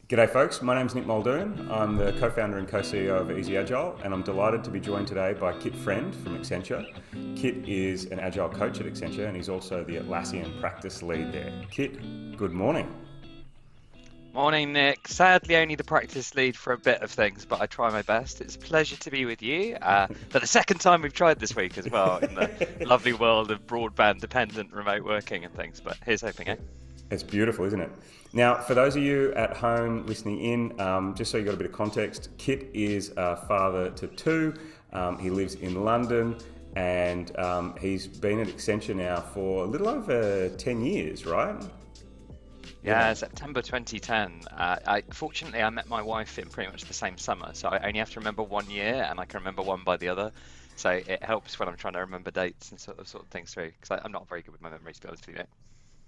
G'day folks, my name's Nick Muldoon. I'm the co-founder and co-CEO of Easy Agile, and I'm delighted to be joined today by Kit Friend from Accenture. Kit is an Agile coach at Accenture and he's also the Atlassian practice lead there. Kit, good morning. Morning, Nick. Sadly, only the practice lead for a bit of things, but I try my best. It's a pleasure to be with you. For the second time we've tried this week as well in the lovely world of broadband dependent remote working and things. But here's hoping, eh? It's beautiful, isn't it? Now, for those of you at home listening in, just so you got a bit of context, Kit is a father to two. He lives in London and he's been at Accenture now for a little over 10 years, right? Yeah, September 2010. Fortunately, I met my wife in pretty much the same summer, so I only have to remember one year, and I can remember one by the other. So it helps when I'm trying to remember dates and sort of things through, because I'm not very good with my memories, to be honest with you, mate.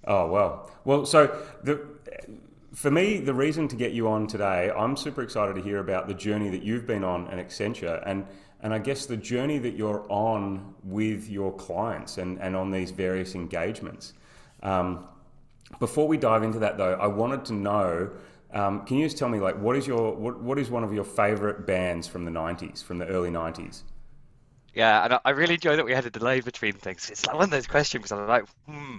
Oh, well, so for me, the reason to get you on today, I'm super excited to hear about the journey that you've been on at Accenture and I guess the journey that you're on with your clients and on these various engagements. Before we dive into that though, I wanted to know, can you just tell me like what is one of your favorite bands from the 90s, from the early 90s? Yeah, and I really enjoy that we had a delay between things. It's like one of those questions because I'm like, hmm.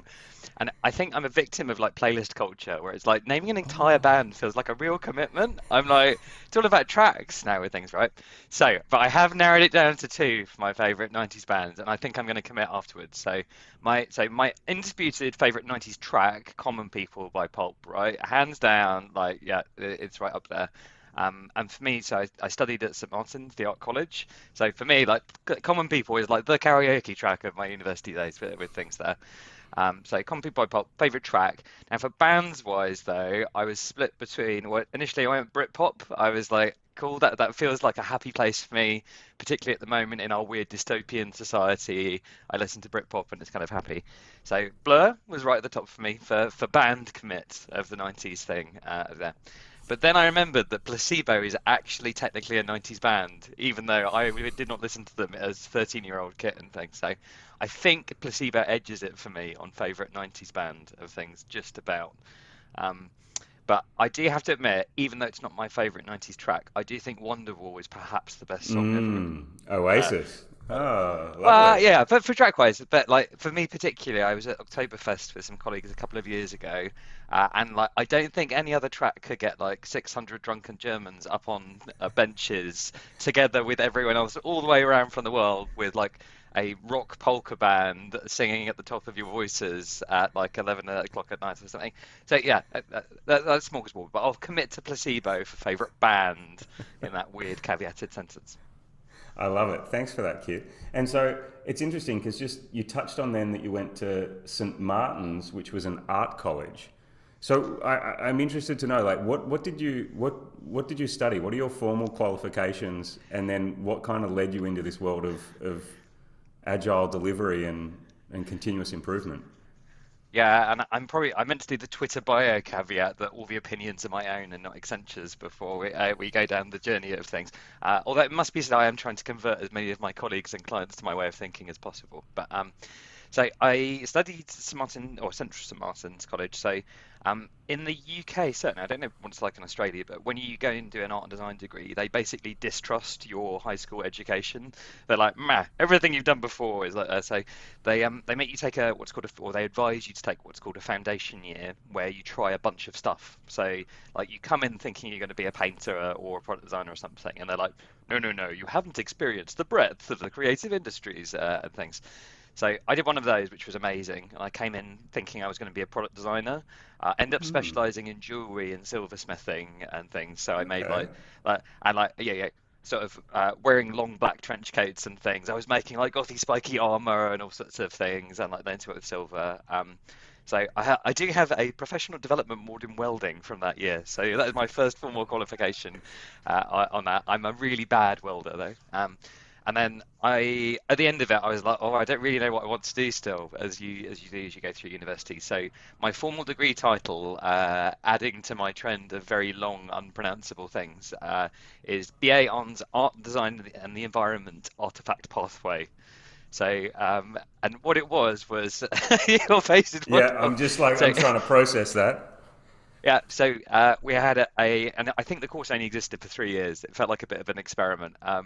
And I think I'm a victim of like playlist culture where it's like naming an entire Oh. band feels like a real commitment. I'm like, it's all about tracks now with things, right? So, but I have narrowed it down to two for my favorite 90s bands, and I think I'm going to commit afterwards. So my indisputed favorite 90s track, Common People by Pulp, right? Hands down, like, yeah, it's right up there. And for me, so I studied at St Martin's, the art college. So for me, like Common People is like the karaoke track of my university days with things there. So Common People by Pulp, favorite track. Now for bands wise though, I was split between what initially I went Britpop. I was like, cool, that feels like a happy place for me, particularly at the moment in our weird dystopian society. I listen to Britpop and it's kind of happy. So Blur was right at the top for me for band commit of the 90s thing there. But then I remembered that Placebo is actually technically a 90s band, even though I did not listen to them as 13-year-old kid and things. So I think Placebo edges it for me on favourite 90s band of things, just about. Um, but I do have to admit, even though it's not my favourite 90s track, I do think Wonderwall is perhaps the best song ever written. Uh, Oasis. Oh, lovely. well, yeah, but for track wise, but like for me particularly, I was at Oktoberfest with some colleagues a couple of years ago, and like I don't think any other track could get like 600 drunken Germans up on benches together with everyone else all the way around from the world with like a rock polka band singing at the top of your voices at like 11 o'clock at night or something. So yeah, that's smorgasbord, but I'll commit to Placebo for favourite band in that weird caveated sentence. I love it. Thanks for that, Kit. And so it's interesting because just you touched on then that you went to St Martin's, which was an art college. So I'm interested to know, like, what did you study? What are your formal qualifications? And then what kind of led you into this world of agile delivery and continuous improvement? Yeah, and I meant to do the Twitter bio caveat that all the opinions are my own and not Accenture's before we go down the journey of things. Although it must be said, I am trying to convert as many of my colleagues and clients to my way of thinking as possible. But so I studied St Martin or Central St Martin's College. So in the UK, certainly, I don't know what it's like in Australia, but when you go and do an art and design degree, they basically distrust your high school education. They're like, "Meh, everything you've done before is like." So they make you take a what's called or they advise you to take what's called a foundation year, where you try a bunch of stuff. So like you come in thinking you're going to be a painter or a product designer or something, and they're like, "No, no, no, you haven't experienced the breadth of the creative industries and things." So I did one of those, which was amazing. And I came in thinking I was going to be a product designer. End up Hmm. specializing in jewelry and silversmithing and things. So I made Okay. yeah, sort of wearing long black trench coats and things. I was making like gothy spiky armor and all sorts of things, and like then to it with silver. So I do have a professional development award in welding from that year. So that is my first formal qualification on that. I'm a really bad welder though. And then at the end of it, I was like, oh, I don't really know what I want to do still, as you do as you go through university. So my formal degree title, adding to my trend of very long, unpronounceable things, is BA Hons Art Design and the Environment Artifact Pathway. So, and what it was your face is Yeah, wonderful. I'm just like So I'm trying to process that. Yeah, so we had and I think the course only existed for 3 years. It felt like a bit of an experiment. Or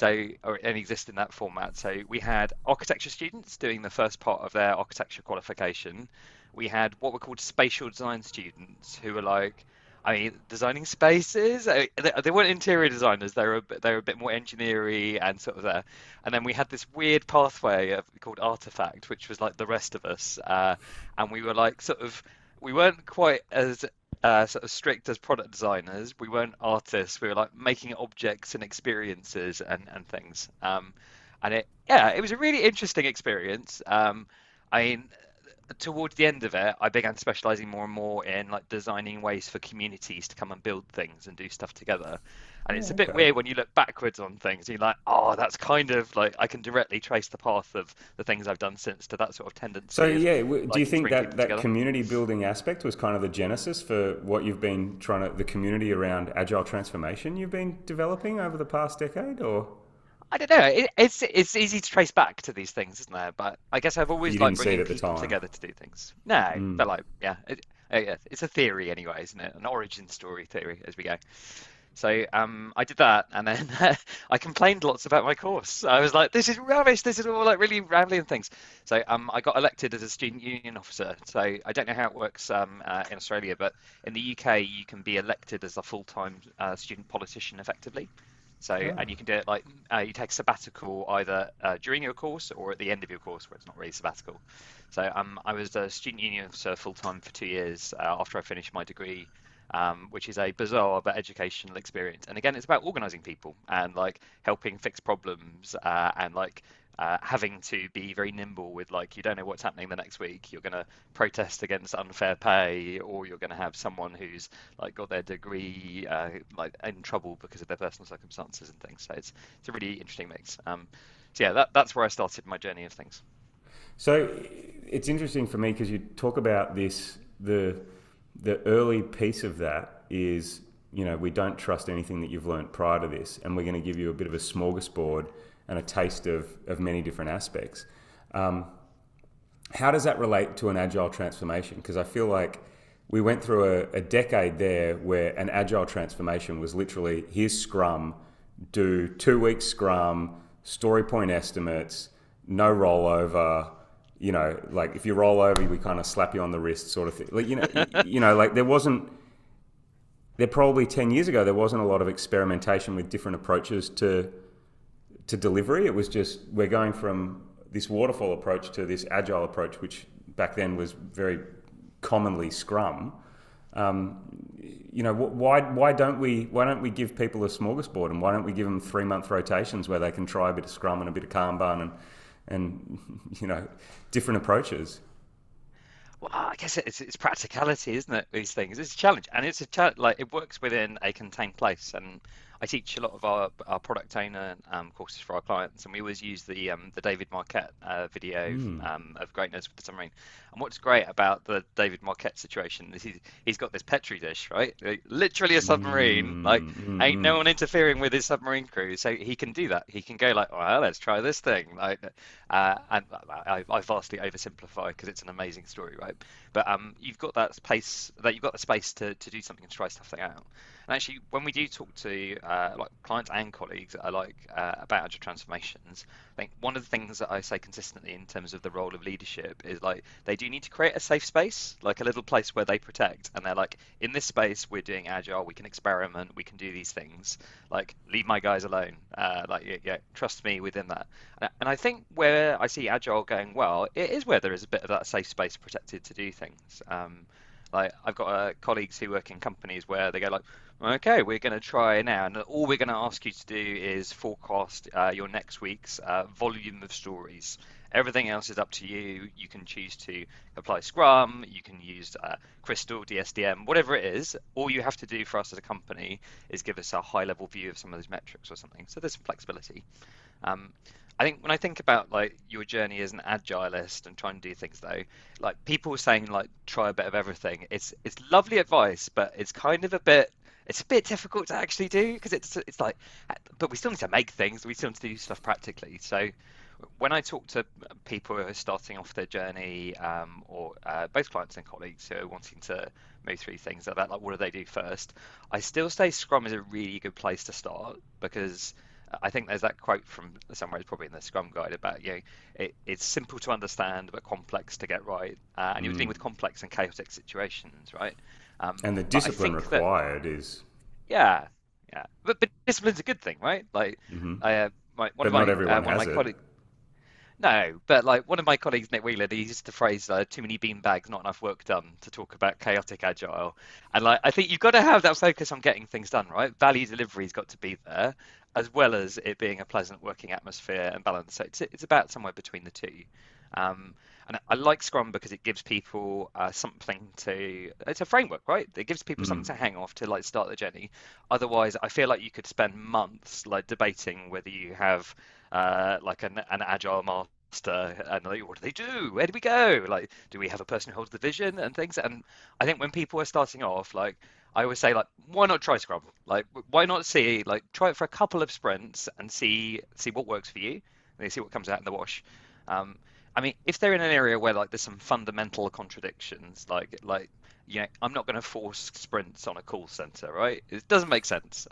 it only existed in that format. So we had architecture students doing the first part of their architecture qualification. We had what were called spatial design students who were like, I mean, designing spaces. They weren't interior designers. They were a bit more engineering and sort of there. And then we had this weird pathway called Artifact, which was like the rest of us. And we were like sort of we weren't quite as sort of strict as product designers. We weren't artists. We were like making objects and experiences and things. And it was a really interesting experience. I mean, towards the end of it, I began specializing more and more in like designing ways for communities to come and build things and do stuff together. And Yeah, it's a bit okay. weird when you look backwards on things. You're like, oh, that's kind of like I can directly trace the path of the things I've done since to that sort of So tendency of yeah, do you liking to think bring that people that together. community building aspect was kind of the genesis for what you've been trying to, the community around agile transformation you've been developing over the past decade, or I don't know. It's easy to trace back to these things, isn't there? But I guess I've you always liked didn't see it bringing at the people time? together to do things. No, Mm. but like, yeah, yeah, it's a theory anyway, isn't it? An origin story theory as we go. So I did that, and then I complained lots about my course. I was like, "This is rubbish. This is all like really rambling things." So I got elected as a student union officer. So I don't know how it works in Australia, but in the UK you can be elected as a full-time student politician effectively. So Oh. and you can do it like you take sabbatical either during your course or at the end of your course, where it's not really sabbatical. So I was a student union officer full-time for 2 years after I finished my degree, which is a bizarre but educational experience. And again, it's about organizing people and like helping fix problems and like having to be very nimble with like you don't know what's happening the next week. You're going to protest against unfair pay, or you're going to have someone who's like got their degree like in trouble because of their personal circumstances and things. So it's a really interesting mix. So yeah, that's where I started my journey of things. So it's interesting for me because you talk about this, the early piece of that is, we don't trust anything that you've learnt prior to this, and we're going to give you a bit of a smorgasbord and a taste of many different aspects. Um, how does that relate to an agile transformation? Because I feel like we went through a decade there where an agile transformation was literally here's Scrum, do 2 weeks Scrum, story point estimates, no rollover. Like if you roll over, we kind of slap you on the wrist, sort of thing. Like like there probably 10 years ago there wasn't a lot of experimentation with different approaches to delivery. It was just we're going from this waterfall approach to this agile approach, which back then was very commonly Scrum. Um, why don't we give people a smorgasbord, and why don't we give them 3 month rotations where they can try a bit of Scrum and a bit of Kanban and different approaches. Well, I guess it's practicality, isn't it? These things, it's a challenge, and it's a challenge. Like it works within a contained place, and I teach a lot of our product owner courses for our clients, and we always use the David Marquette video Mm. of greatness with the submarine. And what's great about the David Marquette situation is he's got this petri dish, right? Like, literally a submarine. Like Mm, mm, ain't no mm. one interfering with his submarine crew, so he can do that. He can go like, well, let's try this thing. Like, and I vastly oversimplify because it's an amazing story, right? But you've got the space to do something and try stuff out. And actually, when we do talk to like clients and colleagues about agile transformations, I think one of the things that I say consistently in terms of the role of leadership is like they do need to create a safe space, like a little place where they protect, and they're like, in this space we're doing agile, we can experiment, we can do these things. Like, leave my guys alone. Like, yeah, trust me within that. And I think where I see agile going well, it is where there is a bit of that safe space protected to do things. Like I've got colleagues who work in companies where they go like, okay, we're going to try now, and all we're going to ask you to do is forecast your next week's volume of stories. Everything else is up to you. You can choose to apply Scrum, you can use Crystal, DSDM, whatever it is. All you have to do for us as a company is give us a high-level view of some of those metrics or something. So there's some flexibility. Um, I think when I think about like your journey as an agilist and trying to do things though, like people saying like try a bit of everything. It's lovely advice, but it's a bit difficult to actually do because it's like, but we still need to make things. We still need to do stuff practically. So when I talk to people who are starting off their journey, or both clients and colleagues who are wanting to move through things like that, like what do they do first. I still say Scrum is a really good place to start because I think there's that quote from somewhere, it's probably in the Scrum Guide, about it's simple to understand but complex to get right, and you're dealing with complex and chaotic situations, right? And the But I discipline think that required is, yeah, yeah, but discipline's a good thing, right? Like, one but of not my everyone one of my has it. colleagues. No, but like one of my colleagues, Nick Wheeler, he used the phrase "too many beanbags, not enough work done" to talk about chaotic agile. And like, I think you've got to have that focus on getting things done, right? Value delivery's got to be there, as well as it being a pleasant working atmosphere and balance. So it's about somewhere between the two. And I like Scrum because it gives people something to. It's a framework, right? It gives people something to hang off to like start the journey. Otherwise, I feel like you could spend months like debating whether you have like an agile master and like, what do they do? Where do we go? Like, do we have a person who holds the vision and things? And I think when people are starting off, like I always say, like, why not try Scrum? Like, why not see, like, try it for a couple of sprints and see what works for you, and see what comes out in the wash. Um, I mean, if they're in an area where like there's some fundamental contradictions, I'm not going to force sprints on a call center, right? It doesn't make sense.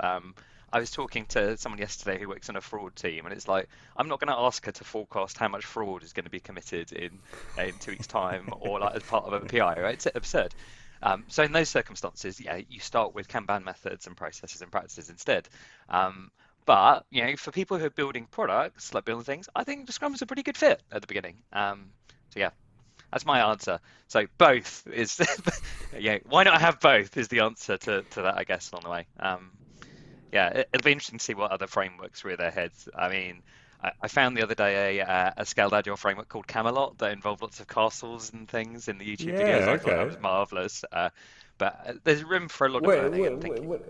I was talking to someone yesterday who works in a fraud team, and it's like I'm not going to ask her to forecast how much fraud is going to be committed in 2 weeks' time, or like as part of a PI, right? It's absurd. So in those circumstances, yeah, you start with Kanban methods and processes and practices instead. Um, but for people who are building products, like building things, I think Scrum is a pretty good fit at the beginning. So yeah, that's my answer. So both is, yeah, why not have both is the answer to that, I guess, along the way. Yeah, it'll be interesting to see what other frameworks rear their heads. I mean, I found the other day a scaled agile framework called Camelot that involved lots of castles and things in the YouTube videos. Yeah, I thought that okay. was marvelous. But there's room for a lot of Wait, learning wait, and wait, thinking. wait.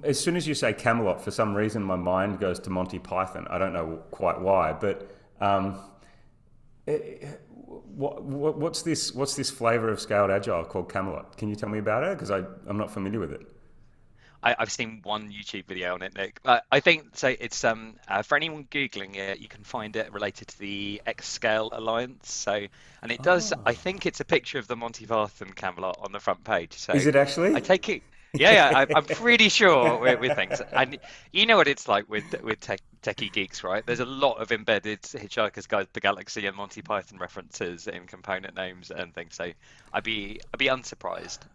As soon as you say Camelot, for some reason my mind goes to Monty Python. I don't know quite why, but um, what's this? What's this flavor of scaled agile called Camelot? Can you tell me about it? Because I'm not familiar with it. I've seen one YouTube video on it, Nick. I think so. It's for anyone googling it, you can find it related to the X Scale Alliance. So, and it does. I Oh, think it's a picture of the Monty Python Camelot on the front page. is So, it I actually? take it. Yeah, yeah. I'm pretty sure with things, and you know what it's like with techie geeks, right? There's a lot of embedded Hitchhiker's Guide to the Galaxy and Monty Python references in component names and things. So, I'd be unsurprised.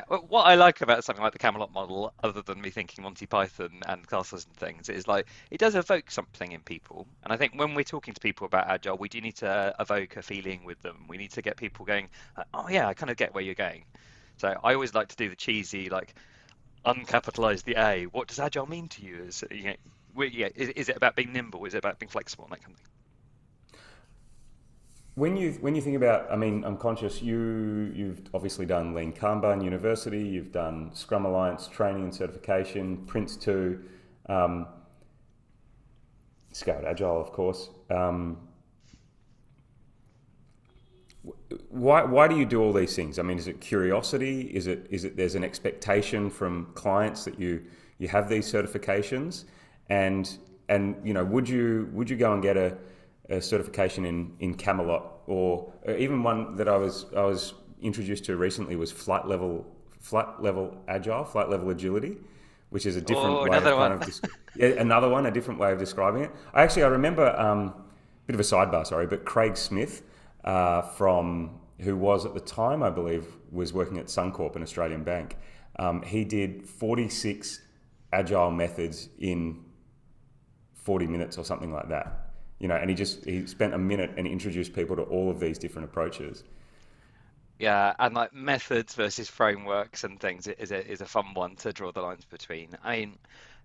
What I like about something like the Camelot model, other than me thinking Monty Python and castles and things, is like it does evoke something in people. And I think when we're talking to people about Agile, we do need to evoke a feeling with them. We need to get people going, oh yeah, I kind of get where you're going. So I always like to do the cheesy, like uncapitalize the A. What does Agile mean to you? Yeah, is it about being nimble? Is it about being flexible? And that kind of thing. When you think about, I mean, I'm conscious you've obviously done Lean Kanban University, you've done Scrum Alliance training and certification, Prince 2, um, Scaled Agile, of course. Why do you do all these things? I mean, is it curiosity? Is it there's an expectation from clients that you have these certifications, and would you go and get a certification in Camelot, or even one that I was introduced to recently was flight level agility, which is a different Oh, way of another kind one. of yeah, another one, a different way of describing it. I remember bit of a sidebar, sorry, but Craig Smith from who was at the time, I believe, was working at Suncorp, an Australian bank. He did 46 agile methods in 40 minutes or something like that. And he spent a minute and introduced people to all of these different approaches. Yeah, and like methods versus frameworks and things is a fun one to draw the lines between. I mean,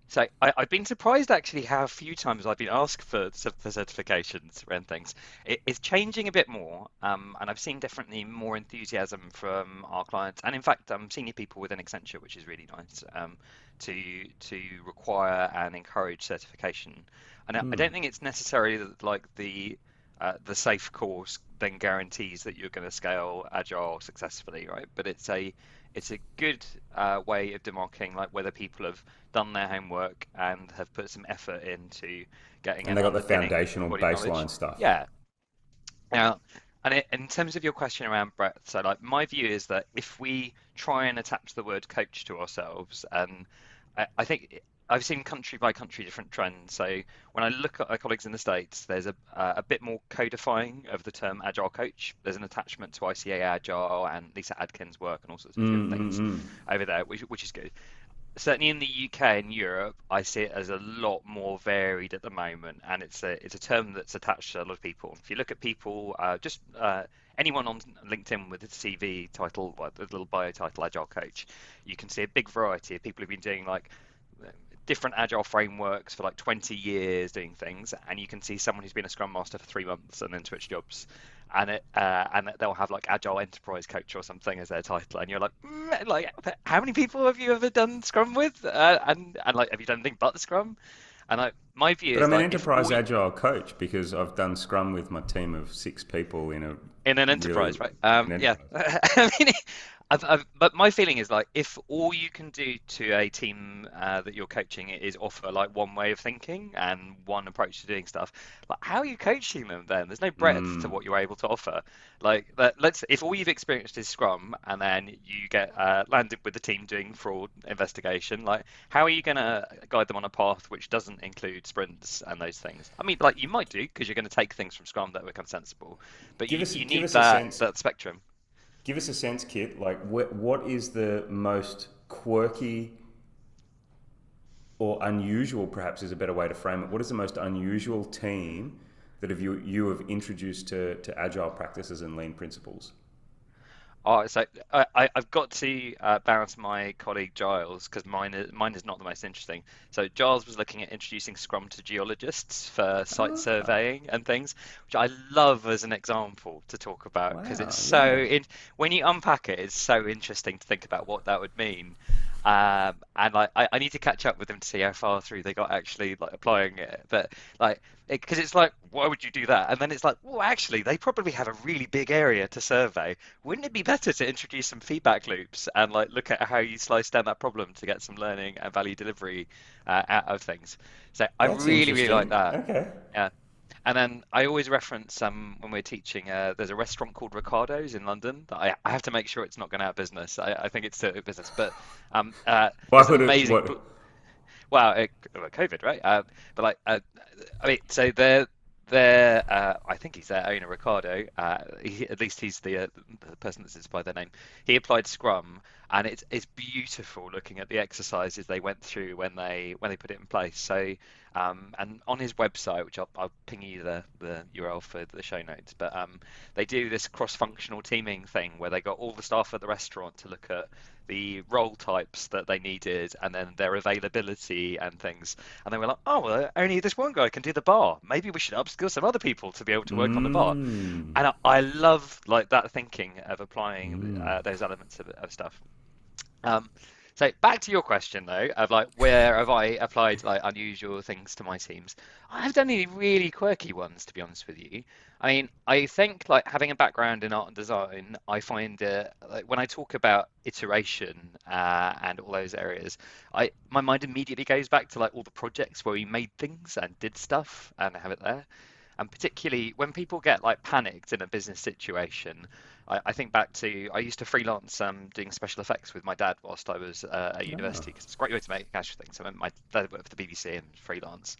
so I've been surprised actually how few times I've been asked for certifications and things. It's changing a bit more, and I've seen definitely more enthusiasm from our clients, and in fact, senior people within Accenture, which is really nice, to require and encourage certification. And I don't think it's necessarily like the safe course then guarantees that you're going to scale agile successfully, right? But it's a good way of demarking like whether people have done their homework and have put some effort into getting And an they got the underpinning foundational body of knowledge. baseline stuff. Yeah. Now, And in terms of your question around breadth, so like my view is that if we try and attach the word coach to ourselves, and I think I've seen country by country different trends. So when I look at our colleagues in the States, there's a bit more codifying of the term agile coach. There's an attachment to ICA Agile and Lisa Adkins' work and all sorts of different things Mm-mm-mm. over there, which is good. Certainly in the UK and Europe, I see it as a lot more varied at the moment, and it's a term that's attached to a lot of people. If you look at people, just anyone on LinkedIn with a CV title, like the little bio title, Agile Coach, you can see a big variety of people who've been doing like different agile frameworks for like 20 years doing things, and you can see someone who's been a scrum master for 3 months and then switched jobs, and they'll have like agile enterprise coach or something as their title, and you're like, like how many people have you ever done scrum with, and like have you done anything but scrum? And like my view But is I'm an like if enterprise all agile coach because I've done Scrum with my team of 6 people in a in an really enterprise, right? an Yeah. enterprise. I mean, but my feeling is like if all you can do to a team that you're coaching is offer like one way of thinking and one approach to doing stuff, like how are you coaching them then? There's no breadth to Mm. what you're able to offer. Like let's if all you've experienced is Scrum and then you get landed with the team doing fraud investigation, like how are you going to guide them on a path which doesn't include sprints and those things? I mean, like you might do because you're going to take things from Scrum that become sensible, but you Give need us a sense. that spectrum. Give us a sense, Kit. Like, what is the most quirky or unusual? Perhaps is a better way to frame it. What is the most unusual team that you have introduced to agile practices and lean principles? Oh, so I've got to balance my colleague Giles because mine is not the most interesting. So Giles was looking at introducing Scrum to geologists for site Ah, surveying and things, which I love as an example to talk about because it's wow, so yeah. when you unpack it, it's so interesting to think about what that would mean. And like I need to catch up with them to see how far through they got actually like applying it. But like because it's like why would you do that? And then it's like well actually they probably have a really big area to survey. Wouldn't it be better to introduce some feedback loops and like look at how you slice down that problem to get some learning and value delivery out of things? So I That's really, really like interesting. that. Okay. Yeah. And then I always reference when we're teaching, there's a restaurant called Ricardo's in London that I have to make sure it's not going out of business. I think it's still in business, but Why there's an would it? amazing What? well, COVID, right? But like, I mean, so I think he's their owner, Ricardo. At least he's the person that sits by their name. He applied Scrum, and it's beautiful looking at the exercises they went through when they put it in place. So, and on his website, which I'll ping you the URL for the show notes, but they do this cross-functional teaming thing where they got all the staff at the restaurant to look at the role types that they needed and then their availability and things. And they were like, oh, well, only this one guy can do the bar. Maybe we should upskill some other people to be able to work on the bar. Mm. And I love like that thinking of applying Mm. those elements of stuff. Um, so back to your question though, of like where have I applied like unusual things to my teams? I have done any really quirky ones, to be honest with you. I mean, I think like having a background in art and design, I find like when I talk about iteration and all those areas, I my mind immediately goes back to like all the projects where we made things and did stuff and have it there. And particularly when people get like panicked in a business situation, I think back to I used to freelance doing special effects with my dad whilst I was at Ah. university because it's a great way to make cash for things. So my dad worked for the BBC and freelance.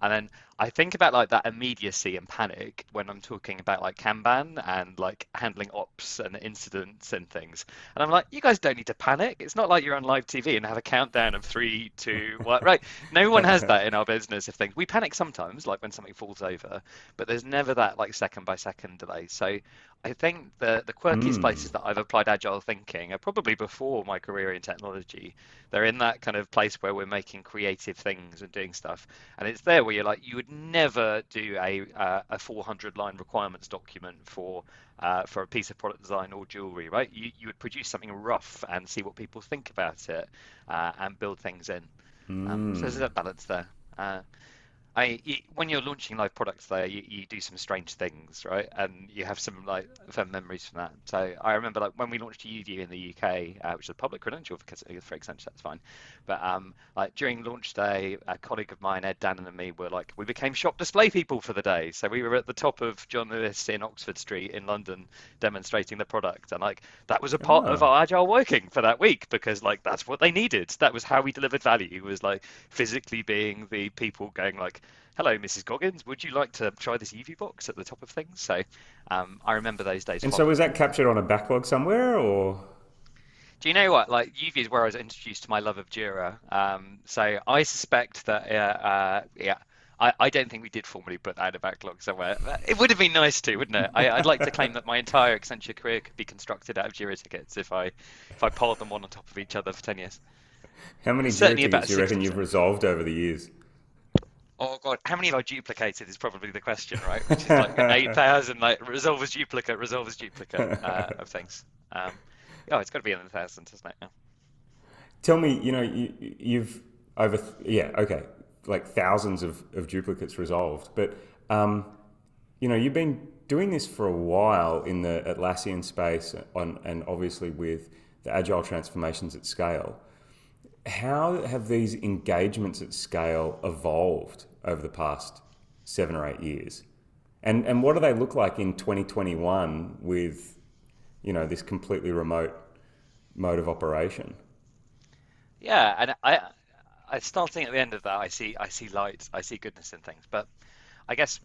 And then I think about like that immediacy and panic when I'm talking about like Kanban and like handling ops and incidents and things. And I'm like, you guys don't need to panic. It's not like you're on live TV and have a countdown of three, two, one. Right? No one has that in our business of things. We panic sometimes, like when something falls over, but there's never that like second by second delay. So I think the quirkiest Mm. places that I've applied agile thinking are probably before my career in technology. They're in that kind of place where we're making creative things and doing stuff, and it's there where you're like you would never do a 400 line requirements document for a piece of product design or jewelry, right? You would produce something rough and see what people think about it and build things in. So there's Mm. a balance there. Uh, when you're launching live products there, you do some strange things, right? And you have some like fun memories from that. So I remember like when we launched UView in the UK, which is a public credential for Accenture, that's fine. But like during launch day, a colleague of mine, Ed, Dan, and me were like, we became shop display people for the day. So we were at the top of John Lewis in Oxford Street in London demonstrating the product. And like that was a part of Oh. our agile working for that week because like that's what they needed. That was how we delivered value, was like physically being the people going like, hello, Mrs. Goggins, would you like to try this UV box at the top of things? So I remember those days And so was fondly. that captured on a backlog somewhere, or? Do you know what? Like UV is where I was introduced to my love of Jira. So I suspect that, yeah, I don't think we did formally put that in a backlog somewhere. It would have been nice to, wouldn't it? I'd like to claim that my entire Accenture career could be constructed out of Jira tickets if I piled them one on top of each other for 10 years. How many Jira Certainly tickets about do you reckon you've 60%. resolved over the years? Oh God, how many have I duplicated is probably the question, right? Which is like 8,000, like resolve as duplicate of things. Oh, it's got to be in the thousands, isn't it? Yeah. Tell me, you've over, yeah, okay, like thousands of duplicates resolved, but you've been doing this for a while in the Atlassian space and obviously with the agile transformations at scale. How have these engagements at scale evolved over the past 7 or 8 years? And what do they look like in 2021 with, this completely remote mode of operation? Yeah, and I starting at the end of that, I see light, I see goodness in things. But I guess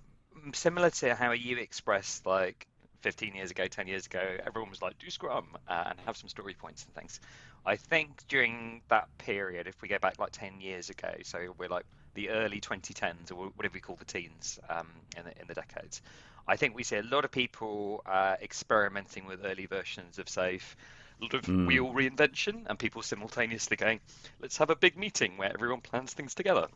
similar to how you expressed like 15 years ago, 10 years ago, everyone was like, do Scrum and have some story points and things. I think during that period, if we go back like 10 years ago, so we're like the early 2010s or whatever we call the teens in the decades, I think we see a lot of people experimenting with early versions of Safe, a lot of Mm. wheel reinvention, and people simultaneously going, let's have a big meeting where everyone plans things together.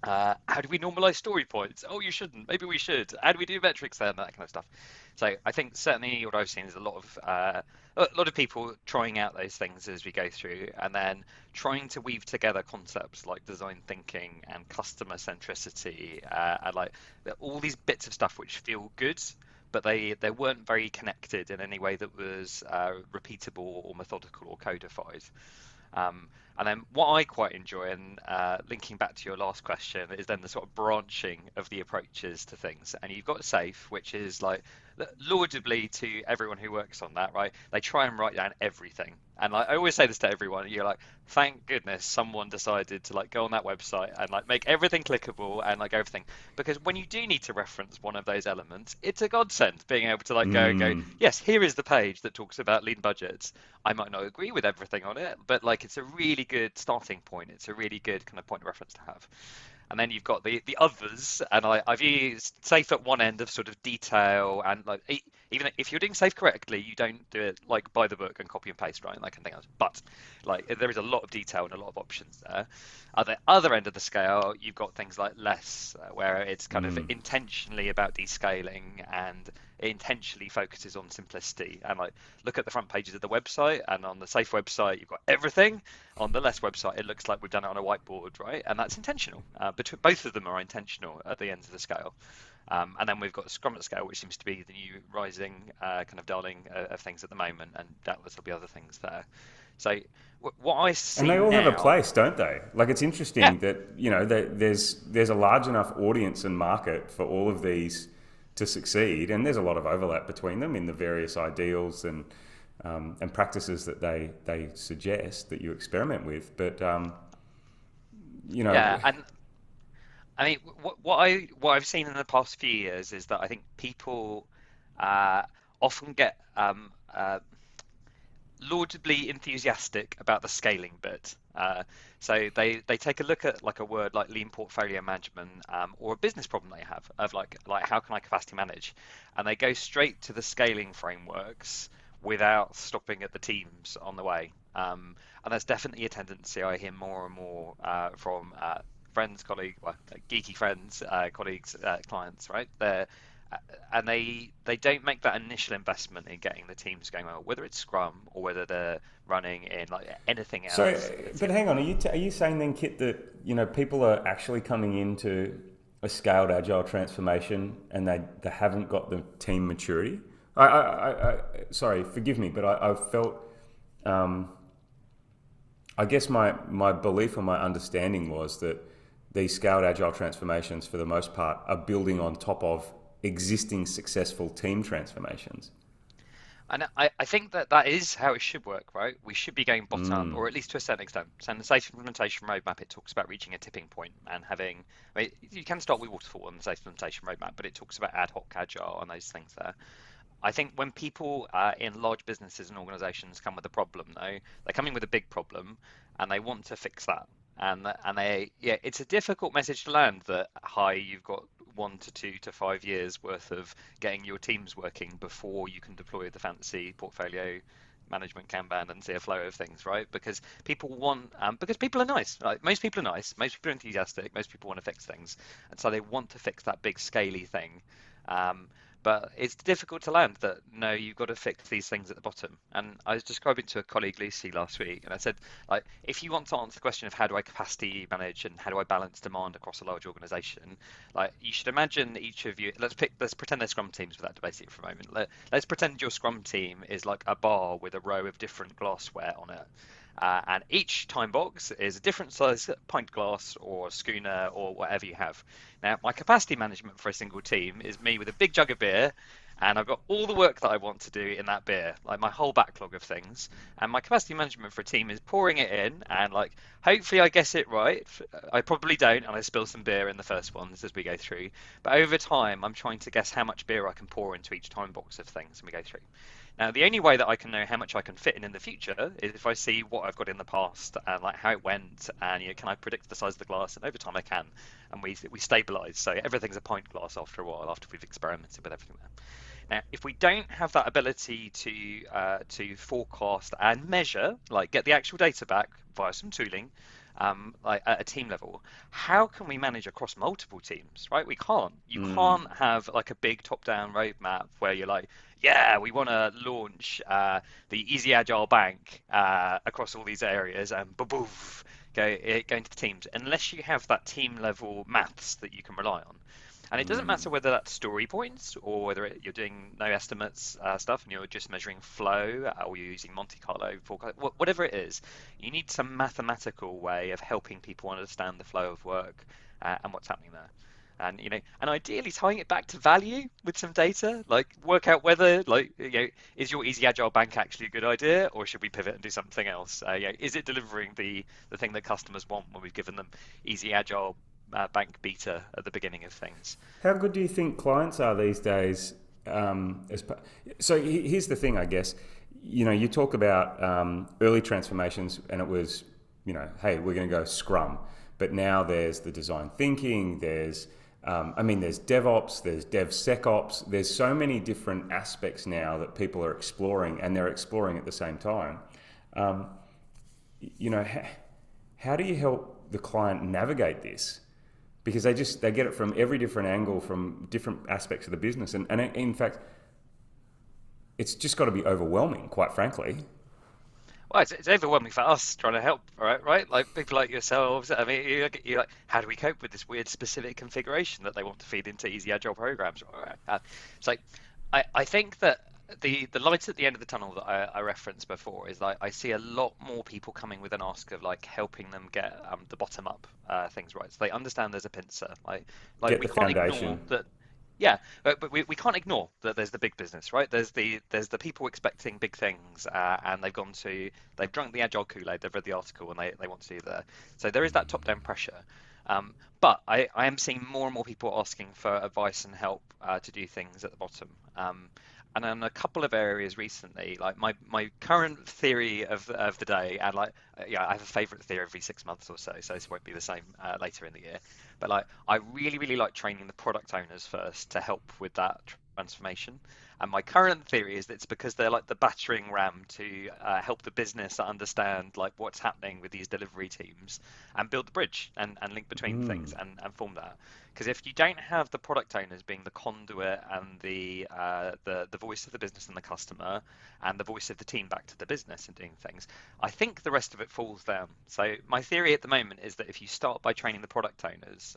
How do we normalize story points? Oh, you shouldn't. Maybe we should. How do we do metrics then? That kind of stuff. So I think certainly what I've seen is a lot of people trying out those things as we go through, and then trying to weave together concepts like design thinking and customer centricity, and like all these bits of stuff which feel good, but they weren't very connected in any way that was repeatable or methodical or codified. Um, and then what I quite enjoy, and linking back to your last question, is then the sort of branching of the approaches to things. And you've got SAFE, which is like laudably to everyone who works on that, right? They try and write down everything. And like, I always say this to everyone, you're like, thank goodness someone decided to like go on that website and like make everything clickable and like everything. Because when you do need to reference one of those elements, it's a godsend being able to like go, Mm. yes, here is the page that talks about lean budgets. I might not agree with everything on it, but like it's a really good starting point. It's a really good kind of point of reference to have. And then you've got the others, and I've used safe at one end of sort of detail, and like even if you're doing safe correctly, you don't do it like by the book and copy and paste, right, and that kind of thing. But like there is a lot of detail and a lot of options there. At the other end of the scale, you've got things like less, where it's kind of Mm. intentionally about descaling and it intentionally focuses on simplicity. And like look at the front pages of the website, and on the safe website, you've got everything. On the less website, it looks like we've done it on a whiteboard, right? And that's intentional. Between both of them are intentional at the ends of the scale. And then we've got Scrum at scale, which seems to be the new rising kind of darling of things at the moment, and doubtless there'll be other things there. So what I And see they all have a now, place, don't they? Like it's yeah, interesting that there's a large enough audience and market for all of these to succeed, and there's a lot of overlap between them in the various ideals and practices that they suggest that you experiment with. But you know, yeah, and I mean, what I've seen in the past few years is that I think people uh, often get laudably enthusiastic about the scaling bit. So they take a look at like a word like lean portfolio management or a business problem they have of like how can I capacity manage, and they go straight to the scaling frameworks without stopping at the teams on the way. And that's definitely a tendency I hear more and more from friends, colleagues, well, geeky friends, colleagues, clients, right? Uh, and they don't make that initial investment in getting the teams going well, whether it's Scrum or whether they're running in like anything so else. It's but hang on, are you saying then, Kit, that people are actually coming into a scaled agile transformation and they haven't got the team maturity. I sorry, forgive me, but I felt, um, I guess my belief or my understanding was that these scaled agile transformations, for the most part, are building on top of existing successful team transformations. And I think that that is how it should work, right? We should be going bottom up, Mm, or at least to a certain extent. So in the safe implementation roadmap, it talks about reaching a tipping point and having, I mean, you can start with waterfall on the safe implementation roadmap, but it talks about ad hoc agile and those things there. I think when people in large businesses and organizations come with a problem, though, they come in with a big problem and they want to fix that. And they, yeah, it's a difficult message to land that, hi, you've got 1 to 2 to 5 years worth of getting your teams working before you can deploy the fancy portfolio management Kanban and see a flow of things, right? Because people are nice. Like, most people are nice, most people are enthusiastic, most people want to fix things, and so they want to fix that big scaly thing. Um, but it's difficult to land that no, you've got to fix these things at the bottom. And I was describing to a colleague, Lucy, last week, and I said, like, if you want to answer the question of how do I capacity manage and how do I balance demand across a large organization, like, you should imagine each of you. Let's pretend they're Scrum teams without debating it for a moment. Let's pretend your Scrum team is like a bar with a row of different glassware on it. And each time box is a different size pint glass or schooner or whatever you have. Now, my capacity management for a single team is me with a big jug of beer, and I've got all the work that I want to do in that beer, like my whole backlog of things. And my capacity management for a team is pouring it in, and like hopefully I guess it right. I probably don't, and I spill some beer in the first ones as we go through. But over time, I'm trying to guess how much beer I can pour into each time box of things as we go through. Now, the only way that I can know how much I can fit in the future is if I see what I've got in the past and like how it went, and can I predict the size of the glass? And over time I can, and we stabilize. So everything's a pint glass after a while, after we've experimented with everything there. Now, if we don't have that ability to forecast and measure, like get the actual data back via some tooling, like at a team level, how can we manage across multiple teams, right? We can't. You mm, can't have like a big top-down roadmap where you're like, yeah, we want to launch the Easy Agile Bank across all these areas and boof, go into the teams, unless you have that team level maths that you can rely on. And it doesn't mm. matter whether that's story points or whether you're doing no estimates stuff and you're just measuring flow or you're using Monte Carlo forecast, whatever it is, you need some mathematical way of helping people understand the flow of work and what's happening there. And and ideally tying it back to value with some data, like work out whether, like, is your Easy Agile Bank actually a good idea, or should we pivot and do something else? Is it delivering the thing that customers want when we've given them Easy Agile Bank beta at the beginning of things? How good do you think clients are these days? So here's the thing, I guess. You talk about early transformations, and it was, hey, we're going to go Scrum, but now there's the design thinking. There's DevOps, there's DevSecOps. There's so many different aspects now that people are exploring, and they're exploring at the same time. Um, you know, how, how do you help the client navigate this? Because they get it from every different angle, from different aspects of the business, and in fact, it's just got to be overwhelming, quite frankly. Well, it's overwhelming for us trying to help, right? Right? Like people like yourselves. I mean, you're like, how do we cope with this weird specific configuration that they want to feed into Easy Agile programs? It's like, I think that the light at the end of the tunnel that I referenced before is like I see a lot more people coming with an ask of like helping them get the bottom up things right. So they understand there's a pincer. Like Get we the can't ignore foundation. that. Yeah, but we can't ignore that there's the big business, right? There's the people expecting big things, and they've drunk the agile Kool-Aid, they've read the article, and they want to do that. So there is that top-down pressure. But I am seeing more and more people asking for advice and help to do things at the bottom. And in a couple of areas recently, like my current theory of the day, and like I have a favorite theory every 6 months or so, so this won't be the same later in the year. But like I really like training the product owners first to help with that transformation. And my current theory is that it's because they're like the battering ram to help the business understand like what's happening with these delivery teams and build the bridge and link between things Mm. and form that. Because if you don't have the product owners being the conduit and the voice of the business and the customer and the voice of the team back to the business and doing things, I think the rest of it falls down. So my theory at the moment is that if you start by training the product owners,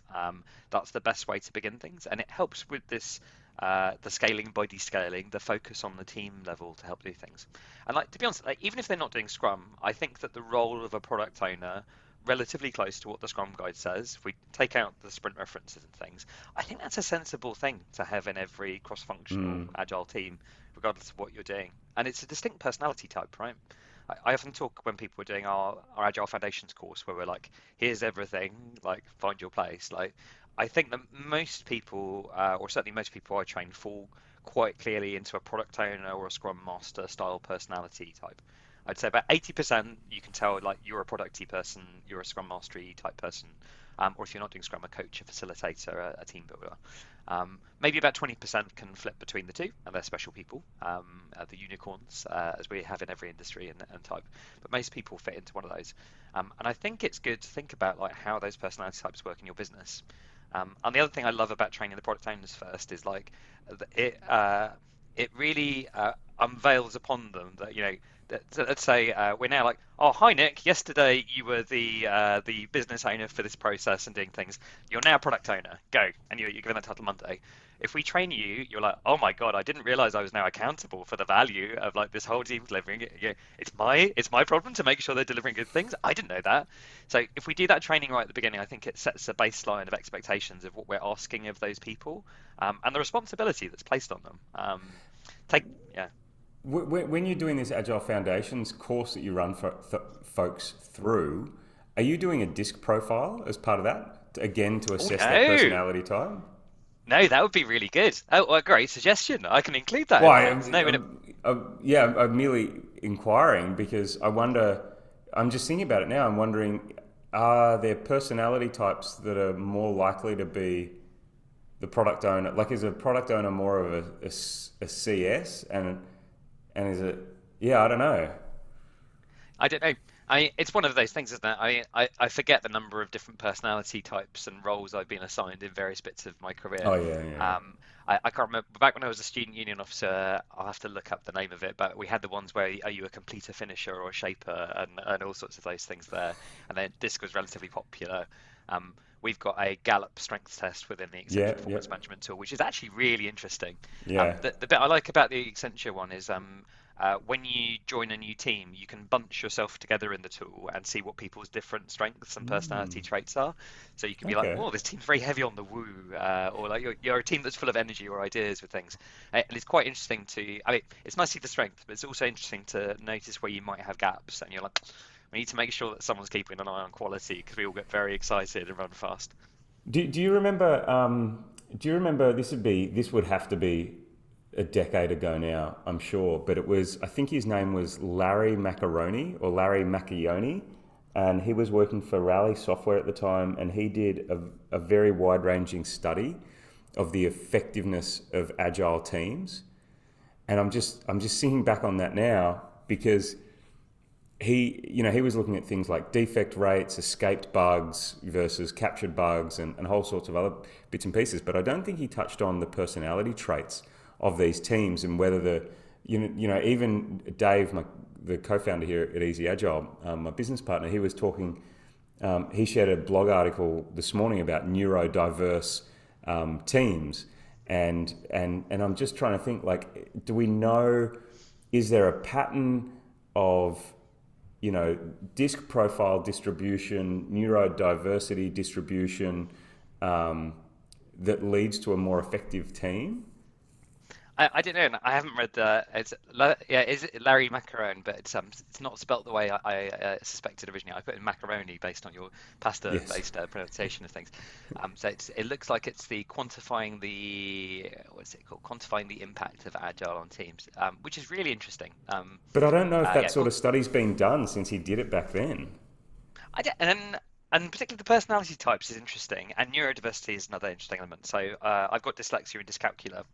that's the best way to begin things, and it helps with this the scaling by descaling, the focus on the team level to help do things. And like to be honest, like even if they're not doing Scrum, I think that the role of a product owner, relatively close to what the Scrum guide says, if we take out the sprint references and things, I think that's a sensible thing to have in every cross-functional Mm. agile team, regardless of what you're doing. And it's a distinct personality type, right? I often talk when people are doing our Agile Foundations course where we're like, here's everything, like find your place. Like, I think that most people, or certainly most people I train, fall quite clearly into a product owner or a Scrum Master style personality type. I'd say about 80% you can tell like you're a producty person, you're a Scrum Mastery type person, or if you're not doing Scrum, a coach, a facilitator, a team builder. Maybe about 20% can flip between the two, and they're special people, the unicorns, as we have in every industry and type. But most people fit into one of those. And I think it's good to think about like how those personality types work in your business. And the other thing I love about training the product owners first is like it really unveils upon them that so let's say we're now like, oh hi Nick, yesterday you were the business owner for this process and doing things. You're now product owner. Go, and you're given that title Monday. If we train you, you're like, oh my god, I didn't realize I was now accountable for the value of like this whole team delivering it. It's my problem to make sure they're delivering good things. I didn't know that. So if we do that training right at the beginning, I think it sets a baseline of expectations of what we're asking of those people, and the responsibility that's placed on them. Take yeah. When you're doing this Agile Foundations course that you run for folks through, are you doing a disc profile as part of that? Again, to Oh assess their no, personality type? no, that would be really good. Oh, well, great suggestion. I can include that in Why? things. No, Yeah, I'm merely inquiring because I wonder. I'm just thinking about it now. I'm wondering, are there personality types that are more likely to be the product owner? Like, is a product owner more of a CS, and is it? Yeah, I don't know. I don't know. It's one of those things, isn't it? I forget the number of different personality types and roles I've been assigned in various bits of my career. Oh yeah, yeah, I can't remember. Back when I was a student union officer, I'll have to look up the name of it, but we had the ones where are you a completer, finisher, or a shaper, and all sorts of those things there. And then DISC was relatively popular. Um, we've got a Gallup strengths test within the yeah, Accenture yeah, performance management tool, which is actually really interesting. yeah. The bit I like about the Accenture one is when you join a new team, you can bunch yourself together in the tool and see what people's different strengths and personality Mm, traits are. So you can be like, okay. oh, this team's very heavy on the woo, or like you're a team that's full of energy or ideas with things. And it's quite interesting to, I mean, it's nice to see the strength, but it's also interesting to notice where you might have gaps. And you're like, we need to make sure that someone's keeping an eye on quality because we all get very excited and run fast. Do you remember? Do you remember? This would have to be a decade ago now, I'm sure. But it was. I think his name was Larry Macaroni or Larry Macchione, and he was working for Rally Software at the time, and he did a very wide-ranging study of the effectiveness of agile teams. And I'm just thinking back on that now because he was looking at things like defect rates, escaped bugs versus captured bugs, and whole sorts of other bits and pieces. But I don't think he touched on the personality traits of these teams and whether even Dave, the co-founder here at Easy Agile, my business partner, he was talking. He shared a blog article this morning about neurodiverse teams, and I'm just trying to think like, do we know? Is there a pattern of disc profile distribution, neurodiversity distribution that leads to a more effective team? I don't know. I haven't read the. Yeah, is it Larry Macaron? But it's not spelt the way I suspected originally. I put in macaroni based on your Yes. pasta-based pronunciation of things. So it looks like it's the quantifying the what's it called? Quantifying the impact of agile on teams, which is really interesting. But I don't know if that Yeah, sort of study's been done since he did it back then. I don't, and particularly the personality types is interesting, and neurodiversity is another interesting element. So I've got dyslexia and dyscalculia,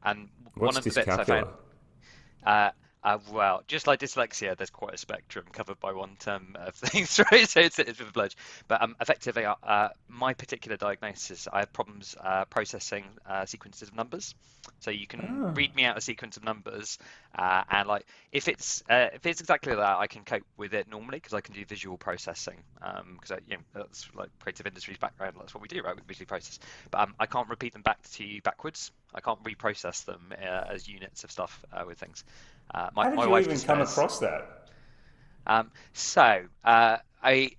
And one What's of the bits I found, dyscalculia? uh, well, just like dyslexia, there's quite a spectrum covered by one term of things, right? So it's a blurge. But effectively, my particular diagnosis, I have problems processing sequences of numbers. So you can Ah, read me out a sequence of numbers, and like if it's exactly that, I can cope with it normally because I can do visual processing. Because that's like creative industries background. That's what we do, right? We visually process. But I can't repeat them back to you backwards. I can't reprocess them as units of stuff with things. My how did my you wife even come despairs. across that? So a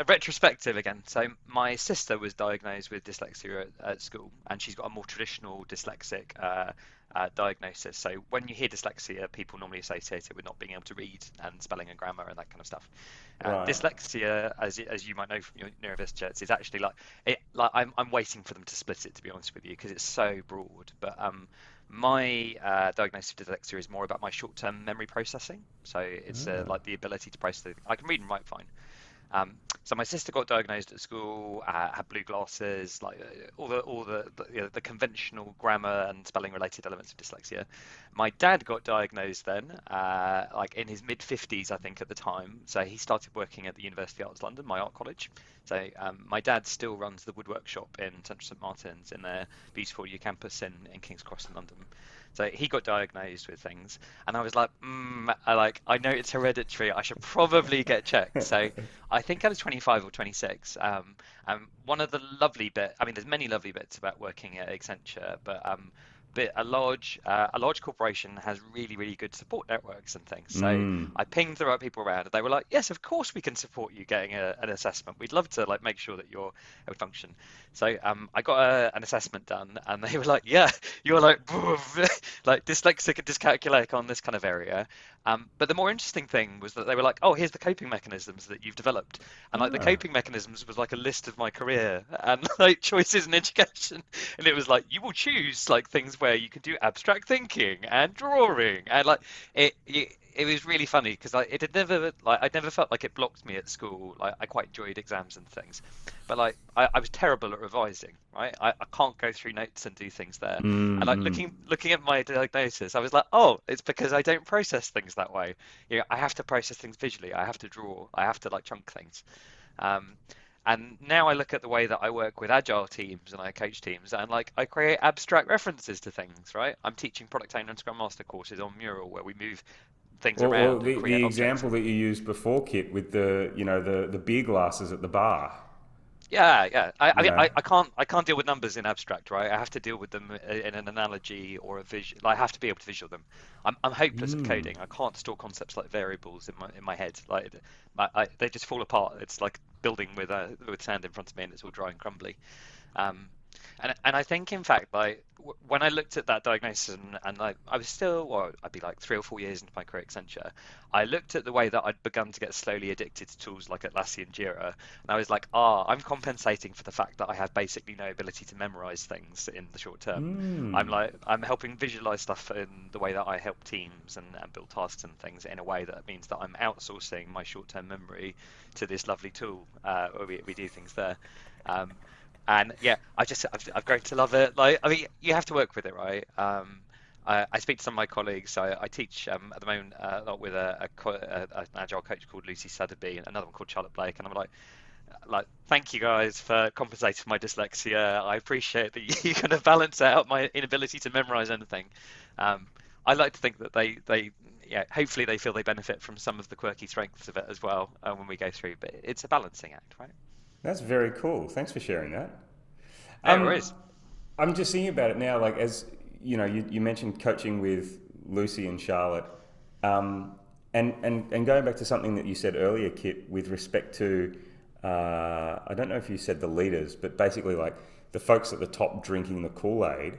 retrospective again. So my sister was diagnosed with dyslexia at school, and she's got a more traditional dyslexic diagnosis. So when you hear dyslexia, people normally associate it with not being able to read and spelling and grammar and that kind of stuff. Right. Dyslexia, as you might know from your neurodiverse chats, is actually like it. Like I'm waiting for them to split it, to be honest with you, because it's so broad. But my diagnosis of dyslexia is more about my short-term memory processing. So it's Ah. like the ability to process. I can read and write fine. So my sister got diagnosed at school, had blue glasses, like the conventional grammar and spelling related elements of dyslexia. My dad got diagnosed then, like in his mid 50s, I think at the time. So he started working at the University of Arts London, my art college. So my dad still runs the woodwork shop in Central St Martin's in their beautiful new campus in King's Cross in London. So he got diagnosed with things, and I was like, I know it's hereditary. I should probably get checked. So I think I was 25 or 26. One of the lovely bit, I mean, there's many lovely bits about working at Accenture, but a large corporation has really good support networks and things. So Mm. I pinged the right people around, and they were like, "Yes, of course we can support you getting an assessment. We'd love to like make sure that you're able to function." So I got an assessment done, and they were like, "Yeah, you're like like dyslexic and dyscalculic on this kind of area." But the more interesting thing was that they were like, "Oh, here's the coping mechanisms that you've developed," and like the Ah. coping mechanisms was like a list of my career and like choices in education, and it was like you will choose like things where you can do abstract thinking and drawing, and like it was really funny because it had never like I'd never felt like it blocked me at school. Like I quite enjoyed exams and things, but like I was terrible at revising. Right, I can't go through notes and do things there. And like Mm. looking at my diagnosis, I was like, oh, it's because I don't process things that way. I have to process things visually. I have to draw. I have to like chunk things. Um, and now I look at the way that I work with agile teams and I coach teams, and like I create abstract references to things. Right, I'm teaching product owner and scrum master courses on Mural where we move things Well, around and the create objects. example that you used before, Kit, with the the beer glasses at the bar. Yeah. I You mean, know. I can't deal with numbers in abstract, right? I have to deal with them in an analogy or a visual. I have to be able to visual them. I'm hopeless at Mm. coding. I can't store concepts like variables in my head. Like, they just fall apart. It's like building with sand in front of me, and it's all dry and crumbly. Um, and I think, in fact, like when I looked at that diagnosis and like I was still, well, I'd be like 3 or 4 years into my career at Accenture, I looked at the way that I'd begun to get slowly addicted to tools like Atlassian Jira, and I was like, I'm compensating for the fact that I have basically no ability to memorize things in the short term. Mm. I'm helping visualize stuff in the way that I help teams and build tasks and things in a way that means that I'm outsourcing my short-term memory to this lovely tool where we do things there. Um, and yeah, I've grown to love it. Like, I mean, you have to work with it, right? I speak to some of my colleagues. I teach at the moment a lot with an agile coach called Lucy Sotheby and another one called Charlotte Blake, and I'm like, thank you guys for compensating for my dyslexia. I appreciate that you kind of balance out my inability to memorize anything. Um, I like to think that yeah, hopefully they feel they benefit from some of the quirky strengths of it as well when we go through. But it's a balancing act, right? That's very cool. Thanks for sharing that. No Um, worries. I'm just thinking about it now. Like as you mentioned coaching with Lucy and Charlotte, and going back to something that you said earlier, Kit, with respect to I don't know if you said the leaders, but basically like the folks at the top drinking the Kool-Aid.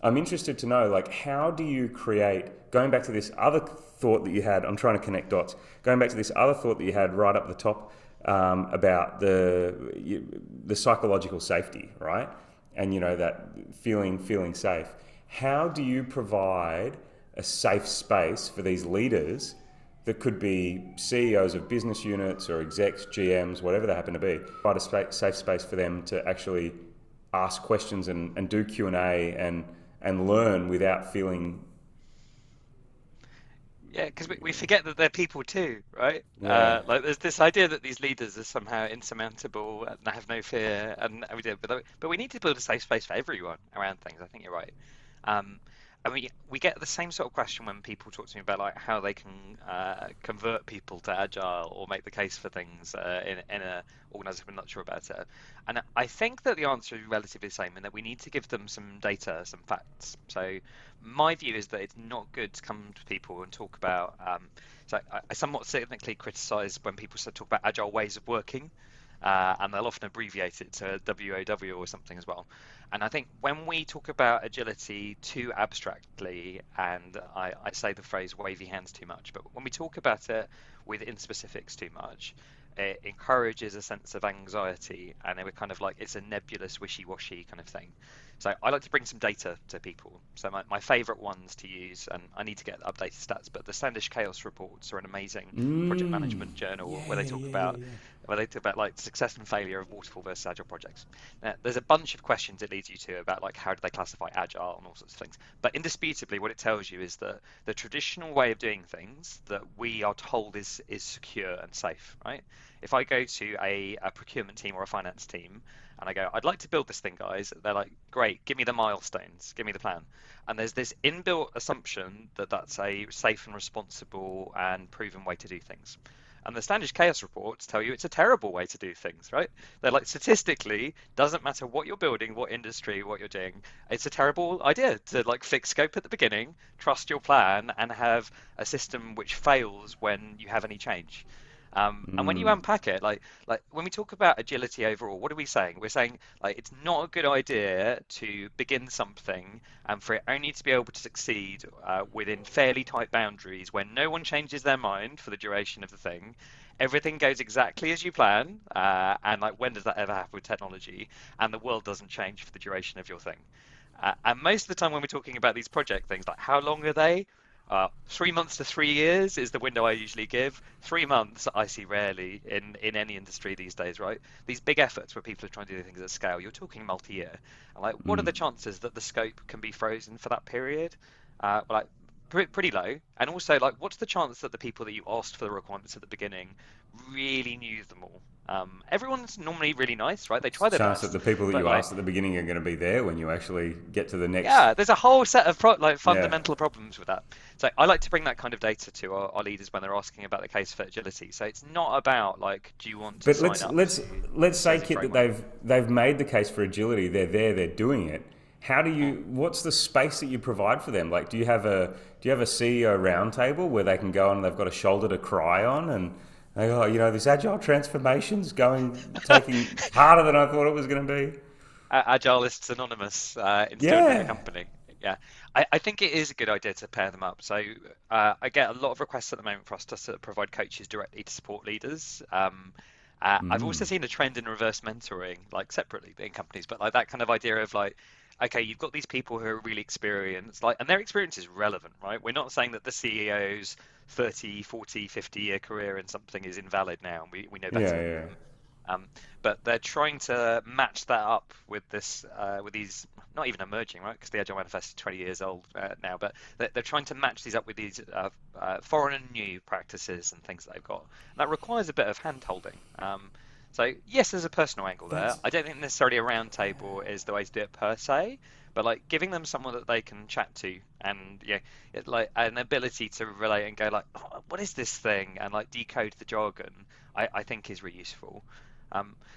I'm interested to know, like, how do you create, going back to this other thought that you had, I'm trying to connect dots, going back to this other thought that you had right up the top about the psychological safety, right? And, that feeling safe. How do you provide a safe space for these leaders that could be CEOs of business units or execs, GMs, whatever they happen to be, provide a safe space for them to actually ask questions and do Q&A and learn without feeling. Yeah, because we forget that they're people too, right? Yeah. Like there's this idea that these leaders are somehow insurmountable and they have no fear, and we do, but we need to build a safe space for everyone around things. I think you're right. Um, and we get the same sort of question when people talk to me about like how they can convert people to agile or make the case for things in a organization we're not sure about it. And I think that the answer is relatively the same, in that we need to give them some data, some facts. So my view is that it's not good to come to people and talk about. So I somewhat cynically criticise when people talk about agile ways of working, and they'll often abbreviate it to WAW or something as well. And I think when we talk about agility too abstractly, and I say the phrase wavy hands too much, but when we talk about it within specifics too much, it encourages a sense of anxiety, and we're kind of like it's a nebulous, wishy-washy kind of thing. So I like to bring some data to people. So my favourite ones to use, and I need to get updated stats, but the Standish Chaos reports are an amazing project Mm. management journal Yeah, yeah, yeah, yeah. where they talk about like success and failure of waterfall versus agile projects. Now, there's a bunch of questions it leads you to about like how do they classify agile and all sorts of things. But indisputably, what it tells you is that the traditional way of doing things that we are told is secure and safe, right? If I go to a procurement team or a finance team and I go, I'd like to build this thing, guys, they're like, great, give me the milestones, give me the plan. And there's this inbuilt assumption that that's a safe and responsible and proven way to do things. And the Standish Chaos reports tell you it's a terrible way to do things, right? They're like, statistically, doesn't matter what you're building, what industry, what you're doing, it's a terrible idea to like fix scope at the beginning, trust your plan, and have a system which fails when you have any change. And when you Mm. unpack it, like when we talk about agility overall, what are we saying? We're saying like it's not a good idea to begin something and for it only to be able to succeed within fairly tight boundaries when no one changes their mind for the duration of the thing. Everything goes exactly as you plan, and like when does that ever happen with technology? And the world doesn't change for the duration of your thing. And most of the time when we're talking about these project things, like how long are they? 3 months to 3 years is the window I usually give. 3 months I see rarely in any industry these days, right? These big efforts where people are trying to do things at scale, you're talking multi-year. And like, what are Mm. the chances that the scope can be frozen for that period? Like, pretty low. And also, like, what's the chance that the people that you asked for the requirements at the beginning really knew them all? Everyone's normally really nice, right? They try their Chance that best, the people that but you like, asked at the beginning are going to be there when you actually get to the next. yeah, there's a whole set of like Yeah. fundamental problems with that. So I like to bring that kind of data to our leaders when they're asking about the case for agility. So it's not about like, do you want to But sign let's up let's to let's this say, amazing Kit, that framework? they've made the case for agility. They're there. They're doing it. How do Mm. you? What's the space that you provide for them? Like, do you have a CEO roundtable where they can go and they've got a shoulder to cry on and they go, this agile transformation's taking harder than I thought it was going to be. Agilists Anonymous instilled in the Yeah. company. Yeah, I think it is a good idea to pair them up. So I get a lot of requests at the moment for us to sort of provide coaches directly to support leaders. I've also Mm. seen a trend in reverse mentoring, like separately in companies, but like that kind of idea of like, okay, you've got these people who are really experienced, like, and their experience is relevant, right? We're not saying that the CEO's 30, 40, 50-year career in something is invalid now, and we know better Yeah. than Yeah. them. But they're trying to match that up with this, with these, not even emerging, right? Because the Agile Manifest is 20 years old now, but they're trying to match these up with these foreign and new practices and things that they've got. And that requires a bit of hand holding. So yes, there's a personal angle there. That's I don't think necessarily a round table is the way to do it per se, but like giving them someone that they can chat to and like an ability to relate and go like, oh, what is this thing? And like decode the jargon, I think is really useful.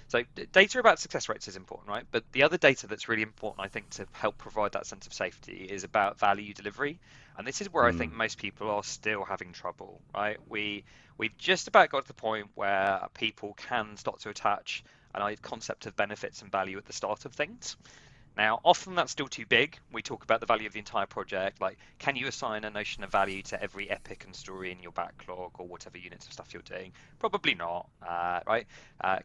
So data about success rates is important, right? But the other data that's really important, I think, to help provide that sense of safety is about value delivery. And this is where I mm. think most people are still having trouble, right? We've just about got to the point where people can start to attach an concept of benefits and value at the start of things. Now, often that's still too big. We talk about the value of the entire project. Like, can you assign a notion of value to every epic and story in your backlog or whatever units of stuff you're doing? Probably not, right?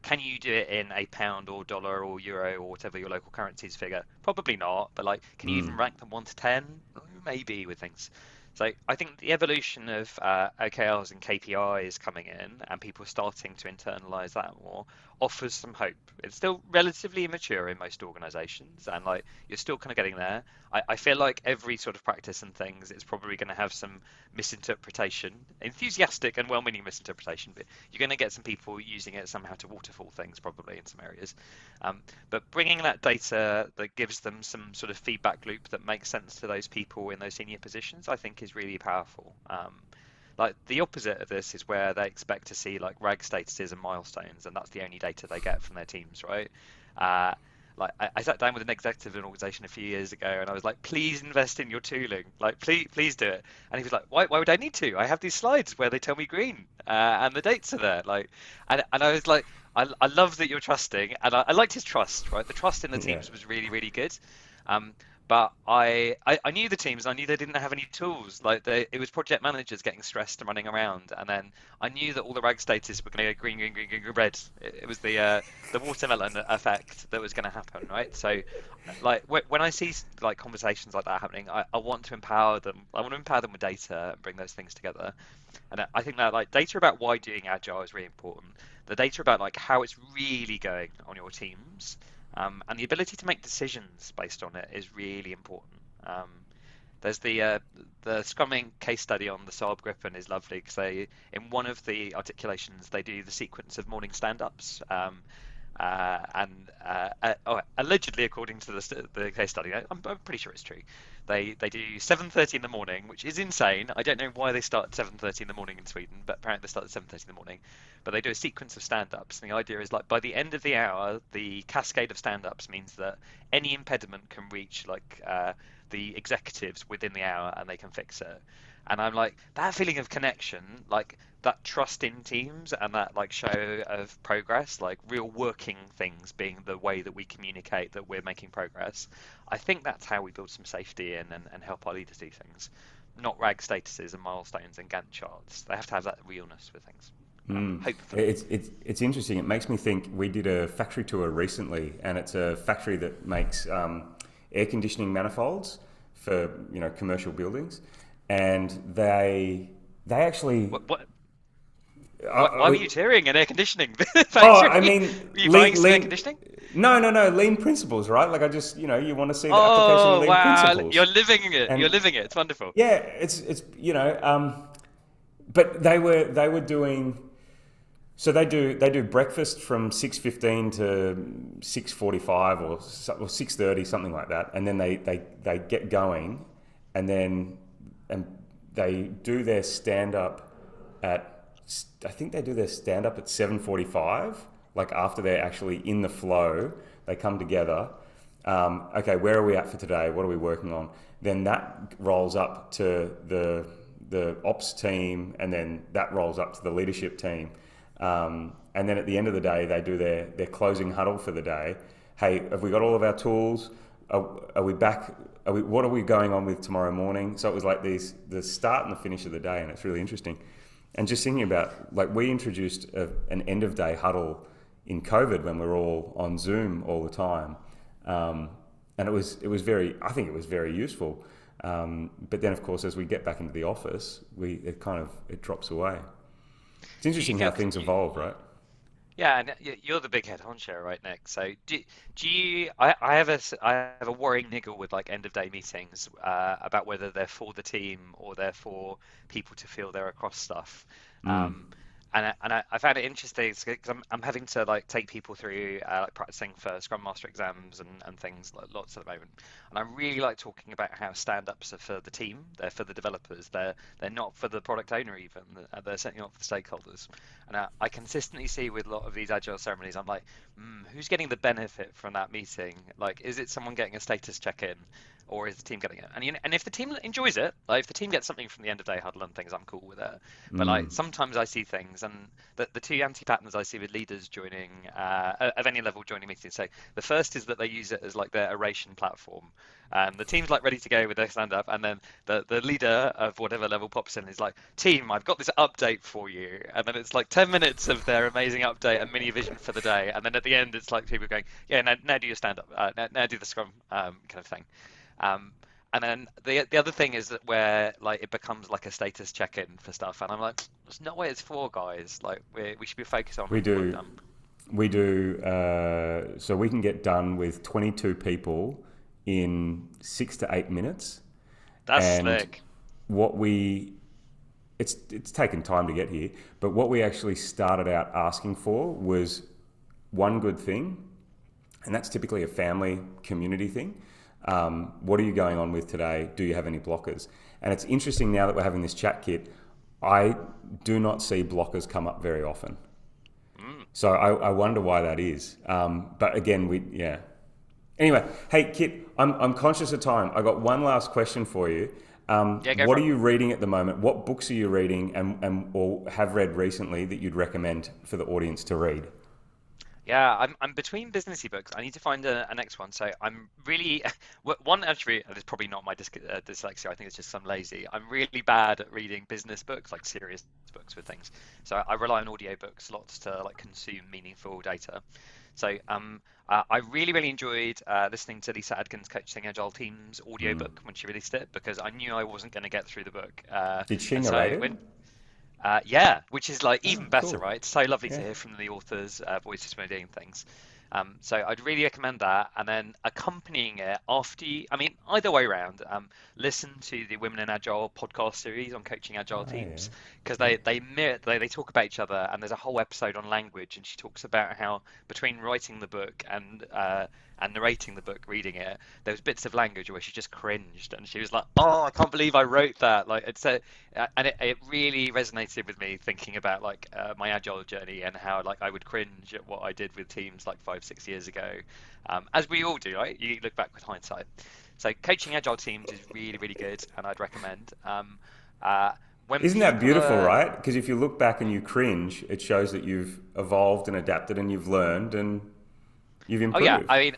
Can you do it in a pound or dollar or euro or whatever your local currencies figure? Probably not. But like, can you Mm. even rank them 1 to 10? Maybe with things. So I think the evolution of OKRs and KPIs coming in and people starting to internalize that more offers some hope. It's still relatively immature in most organizations, and like you're still kind of getting there. I feel like every sort of practice and things, it's probably going to have some misinterpretation, enthusiastic and well-meaning misinterpretation, but you're going to get some people using it somehow to waterfall things probably in some areas. But bringing that data that gives them some sort of feedback loop that makes sense to those people in those senior positions, I think is really powerful. Like the opposite of this is where they expect to see like rag statuses and milestones, and that's the only data they get from their teams, right? Uh, I sat down with an executive of an organization a few years ago, and I was like, "Please invest in your tooling, like please do it." And he was like, "Why would I need to? I have these slides where they tell me green, and the dates are there." And I was like, I love that you're trusting, and I liked his trust, right? The trust in the Yeah. teams was really really good. Um, but I knew the teams. I knew they didn't have any tools. It was project managers getting stressed and running around, and then I knew that all the rag status were going to go green, green, green, green, green, red. It was the watermelon effect that was going to happen, right? So, like when I see like conversations like that happening, I want to empower them. I want to empower them with data and bring those things together. And I think that like data about why doing agile is really important. The data about like how it's really going on your teams, and the ability to make decisions based on it is really important. There's the Scrumming case study on the Saab Gripen is lovely because they in one of the articulations they do the sequence of morning stand-ups. Allegedly, according to the case study, I'm pretty sure it's true. They do 7:30 in the morning, which is insane. I don't know why they start at 7:30 in the morning in Sweden, but apparently they start at 7:30 in the morning. But they do a sequence of stand-ups, and the idea is like by the end of the hour, the cascade of stand-ups means that any impediment can reach the executives within the hour, and they can fix it. And I'm like that feeling of connection, like that trust in teams and that like show of progress, like real working things being the way that we communicate that we're making progress. I think that's how we build some safety in and help our leaders do things, not rag statuses and milestones and Gantt charts. They have to have that realness with things. Hopefully. It's interesting. It makes me think. We did a factory tour recently, and it's a factory that makes air conditioning manifolds for commercial buildings, and they actually. What why were I, you touring an air conditioning oh, factory? I Were mean, you buying some air conditioning? No, lean principles, right? Like I just, you want to see the application of Oh lean wow, you're principles, living it. You're and living it. It's wonderful. yeah, but they were doing. So they do breakfast from 6:15 to 6:45 or 6:30, something like that, and then they get going, and then and they do their stand up at I think they do their stand up at 7:45. Like after they're actually in the flow, they come together. Okay, where are we at for today? What are we working on? Then that rolls up to the ops team, and then that rolls up to the leadership team. And then at the end of the day, they do their closing huddle for the day. Hey, have we got all of our tools? Are we back? What are we going on with tomorrow morning? So it was like the start and the finish of the day, and it's really interesting. And just thinking about, like, we introduced an end of day huddle in COVID when we were all on Zoom all the time, and I think it was very useful. But then, of course, as we get back into the office, it drops away. It's Do you interesting how feel things evolve, right? Yeah, and you're the big head honcho, right, Nick? So do you? I have a worrying niggle with like end of day meetings about whether they're for the team or they're for people to feel they're across stuff. Mm. I found it interesting because I'm having to like take people through like practicing for Scrum Master exams and things like lots at the moment. And I really like talking about how stand-ups are for the team, they're for the developers, they're not for the product owner even, they're certainly not for the stakeholders. And I consistently see with a lot of these agile ceremonies, I'm like, who's getting the benefit from that meeting? Like, is it someone getting a status check-in? Or is the team getting it? And if the team enjoys it, like if the team gets something from the end of day huddle and things, I'm cool with it. But Mm. like sometimes I see things, and the two anti-patterns I see with leaders joining of any level joining meetings. So the first is that they use it as like their oration platform, and the team's like ready to go with their stand up, and then the leader of whatever level pops in is like, "Team, I've got this update for you," and then it's like 10 minutes of their amazing update and mini vision for the day, and then at the end it's like people going, "Yeah, now do your stand up, now do the scrum kind of thing." Um, and then the other thing is that where like it becomes like a status check-in for stuff, and I'm like, there's not what it's for, guys. Like we should be focused on We work do. done. We do, so we can get done with 22 people in 6 to 8 minutes. That's And slick. what we, it's taken time to get here, but what we actually started out asking for was one good thing, and that's typically a family community thing. What are you going on with today? Do you have any blockers? And it's interesting now that we're having this chat, Kit, I do not see blockers come up very often. Mm. So I wonder why that is. But again, yeah. Anyway, hey Kit, I'm conscious of time. I got one last question for you. Yeah, go What for are it. you reading at the moment? What books are you reading and or have read recently that you'd recommend for the audience to read? Yeah, I'm between businessy books. I need to find a next one. So I'm really one actually. It's probably not my dyslexia. I think it's just I'm lazy. I'm really bad at reading business books, like serious books with things. So I rely on audiobooks lots to like consume meaningful data. So I really enjoyed listening to Lisa Adkins coaching Agile Teams Mm. audiobook when she released it because I knew I wasn't going to get through the book. Did she And narrate so it? when yeah, which is like Oh, even better, cool. right? It's so lovely to Yeah. hear from the author's voices when they're doing things. So I'd really recommend that, and then accompanying it after you, I mean, either way around, listen to the Women in Agile podcast series on coaching Agile Oh, yeah. teams because Yeah. they talk about each other, and there's a whole episode on language, and she talks about how between writing the book and narrating the book, reading it, there was bits of language where she just cringed, and she was like, "Oh, I can't believe I wrote that!" Like it's a and it really resonated with me thinking about like my agile journey and how like I would cringe at what I did with teams like 5 6 years ago, as we all do, right? You look back with hindsight. So coaching agile teams is really good, and I'd recommend. Uh, when Isn't that people beautiful, are right? Because if you look back and you cringe, it shows that you've evolved and adapted and you've learned and you've Oh yeah, improved. I mean,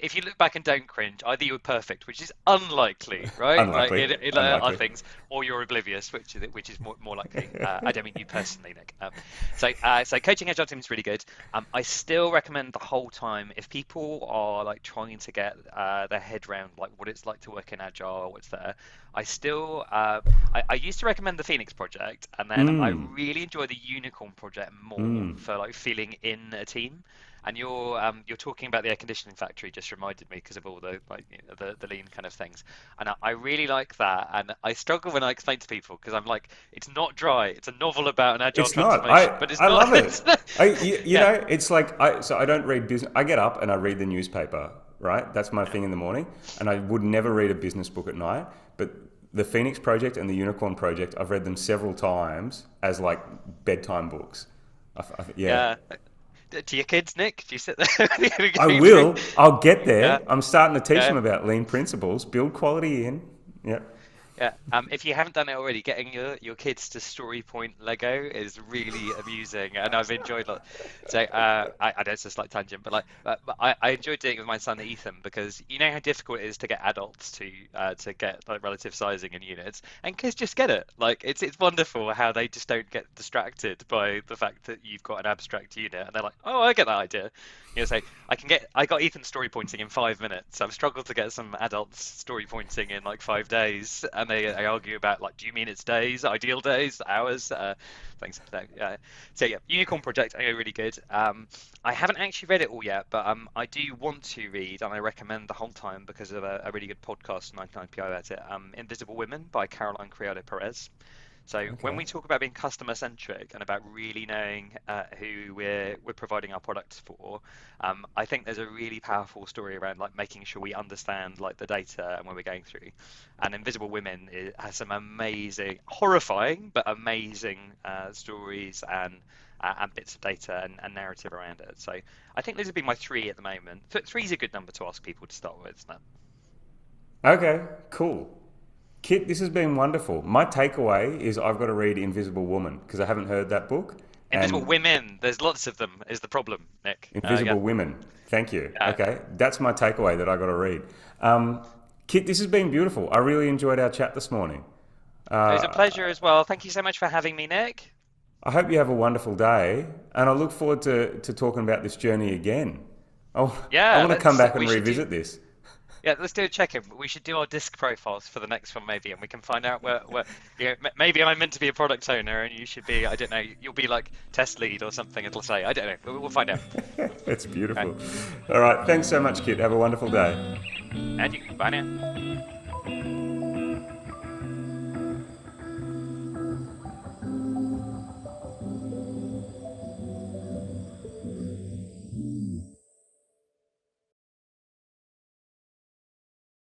if you look back and don't cringe, either you were perfect, which is unlikely, right? Like Unlikely. in other Unlikely. things, or you're oblivious, which is more likely. I don't mean you personally, Nick. So coaching agile team is really good. I still recommend the whole time if people are like trying to get their head around like what it's like to work in agile, what's there. I still I used to recommend the Phoenix Project, and then I Mm. really enjoy the Unicorn Project more Mm. for like feeling in a team. And you're talking about the air conditioning factory just reminded me because of all the like the lean kind of things. And I really like that. And I struggle when I explain to people because I'm like, it's not dry. It's a novel about an agile It's not. transformation, but it's I not. love it. It's not, You yeah, know, it's like so I don't read business. I get up and I read the newspaper, right? That's my yeah. thing in the morning, and I would never read a business book at night. But the Phoenix Project and the Unicorn Project, I've read them several times as like bedtime books. Yeah, Yeah. Do your kids, Nick? Do you sit there I going through? will. I'll get Yeah, there. I'm starting to teach yeah. them about lean principles, build quality in. Yeah. Yeah, if you haven't done it already, getting your kids to story point Lego is really amusing, and I've enjoyed like so. I know it's a slight tangent, but like, but I enjoyed doing it with my son Ethan because you know how difficult it is to get adults to get like relative sizing in units, and kids just get it. Like it's wonderful how they just don't get distracted by the fact that you've got an abstract unit, and they're like, oh, I get that idea. You know, so I got Ethan story pointing in 5 minutes. I've struggled to get some adults story pointing in like 5 days, and they argue about like, do you mean it's days, ideal days, hours, things. So yeah, Unicorn Project, I know really good. I haven't actually read it all yet, but I do want to read, and I recommend the whole time because of a really good podcast, 99PI about it. Invisible Women by Caroline Criado Perez. So when Okay. we talk about being customer centric and about really knowing who we're providing our products for, I think there's a really powerful story around like making sure we understand like the data and where we're going through. And Invisible Women has some amazing, horrifying but amazing stories and bits of data and narrative around it. So I think those would be my three at the moment. Three is a good number to ask people to start with, isn't it? Okay. Cool. Kit, this has been wonderful. My takeaway is I've got to read Invisible Woman because I haven't heard that book. Invisible And Women, there's lots of them, is the problem, Nick. Yeah. Invisible Women. Thank you. Yeah. Okay. That's my takeaway that I got to read. Kit, this has been beautiful. I really enjoyed our chat this morning. It was a Uh, pleasure as well. Thank you so much for having me, Nick. I hope you have a wonderful day, and I look forward to talking about this journey again. Oh, I Yeah, want to come back and we should do revisit this. Yeah, let's do a check-in. We should do our disc profiles for the next one maybe, and we can find out where you know, maybe I'm meant to be a product owner and you should be, I don't know, you'll be like test lead or something, it'll say. I don't know. We'll find out. That's Okay. beautiful. All right. Thanks so much, Kit. Have a wonderful day. And you, bye now.